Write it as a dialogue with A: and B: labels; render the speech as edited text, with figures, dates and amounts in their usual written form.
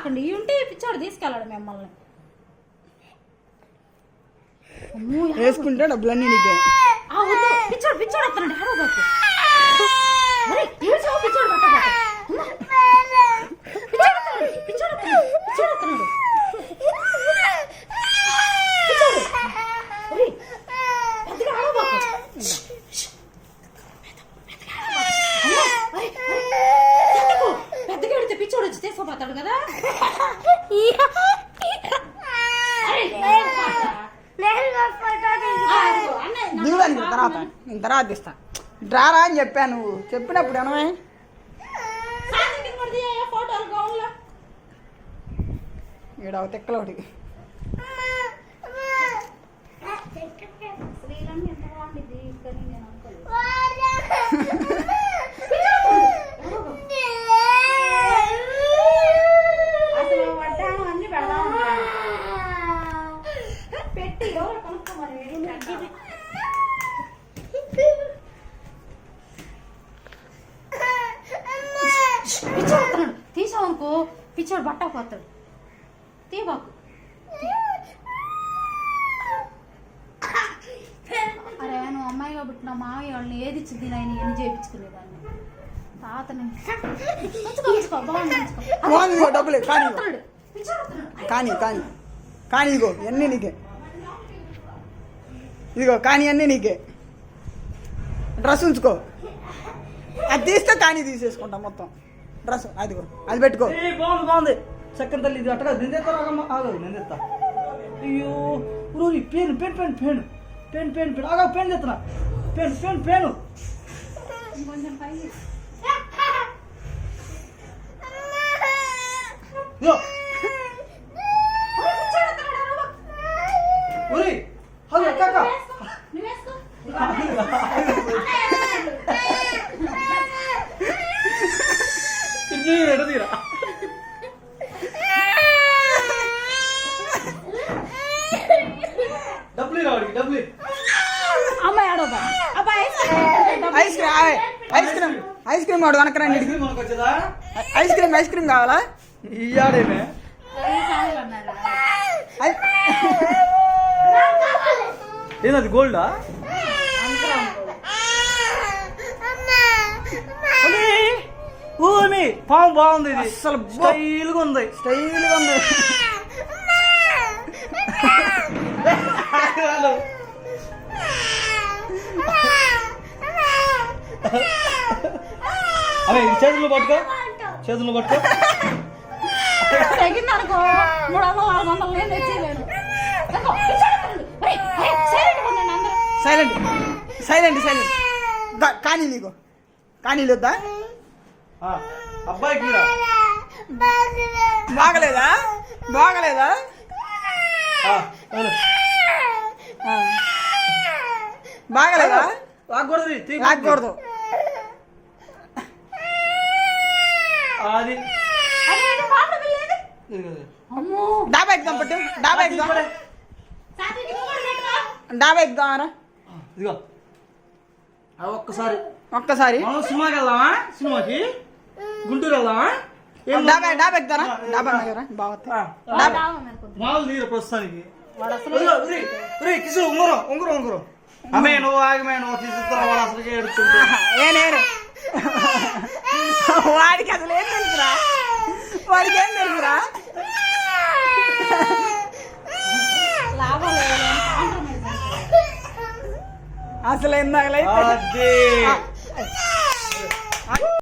A: అడవబాకండి ఇవి ఉంటే పిచ్చోడు తీసుకెళ్ళాడు మిమ్మల్ని.
B: వేసుకుంటే డబ్బులన్నీ నీకే.
A: పిచ్చోడు పిచ్చోడు వస్తానండి అడవబాకు. పిచ్చోడు పట్టబాక పిచ్చోడు వస్తున్నాడు. పెద్దగా పెడితే పిచ్చోడు వచ్చి తీసుకోపోతాడు కదా.
B: దిగుదానికి తర్వాత ఇస్తా. డ్రారా అని చెప్పాను, నువ్వు చెప్పినప్పుడు ఏమై ఈడ తెక్కలు ఒకటి.
A: పిచ్చోడు తీసావనుకో పిచ్చోడు బట్టకపోతాడు. తీబాకు. అరే నువ్వు అమ్మాయి కాబట్టి నా మామయ్య వాళ్ళని ఏది ఇచ్చింది ఆయన ఎన్ని చేయించుకునేదాన్ని తాతని.
B: డబ్బులే కానీ కానీ కానీ కానీ ఇదిగో అన్నీ నీకే. ఇదిగో కానీ అన్నీ నీకే. డ్రెస్ ఉంచుకో, అది తీస్తే కానీ తీసేసుకుంటా మొత్తం డ్రెస్. అదిగో అది పెట్టుకో.
C: బాగుంది బాగుంది చక్కని తల్లి. ఇది అట్టగా నిందేస్తాను ఆగదు నిందేస్తా. అయ్యో రోజు పేను పెన్ పెన్ పేను పెన్ పెన్ పెన్ ఆగా పెన్ తెస్తున్నా. పెన్ పెన్ పేను
A: కొంచెం పై
C: హలో కాక ఎడదీరా డబ్బులు రావడానికి డబ్బులు.
A: అమ్మాయి ఆడోబా
B: ice cream ice cream ice cream వాడు వెనకరండి.
C: మనకు వచ్చేదా
B: ఐస్ క్రీమ్ కావాలా?
C: ఇయ్యాడేమే ఏదది గోల్డా? ఓమి పాము బాగుంది. ఇది
B: అసలు
C: స్టైల్గా ఉంది.
B: స్టైల్గా ఉంది.
C: అరే చేతుల్లో పట్టుకో, చేతుల్లో పట్టుకో.
A: తగిందనుకో 300-400 నేను తెచ్చేయలేను.
B: Silent silent silent. కానీ నీకు కానీ వద్దా?
C: అబ్బాయికి
B: బాగలేదా? బాగలేదా? బాగలేదా?
C: లాక్కూడదు
B: లాక్కూడదు.
C: అది
B: డాబా ఎక్కుదాం పట్టు. డాబా ఎక్కుదాం. డాబా ఎక్కుదామరా.
C: ఇదిగో ఒక్కసారి
B: ఒక్కసారి
C: మనం సినిమాకి వెళ్దామా? సినిమాకి గుంటూరు వెళ్దామా?
B: డాబా ఎక్కుతారా? డాబా బాగుంది.
C: మామూలు తీరు ప్రస్తుతానికి. కిసు ఉంగరం ఉంగరం ఉంగరం. అమ్మే నువ్వు ఆగమే నువ్వు తీసుకురా. వాడు అసలుకే ఎడుతుంటే
B: ఏనేరు వాడికి అసలు ఏం తెలుసురా? వాడికి ఏం తెలుసురా? అసలు ఏం తగలే.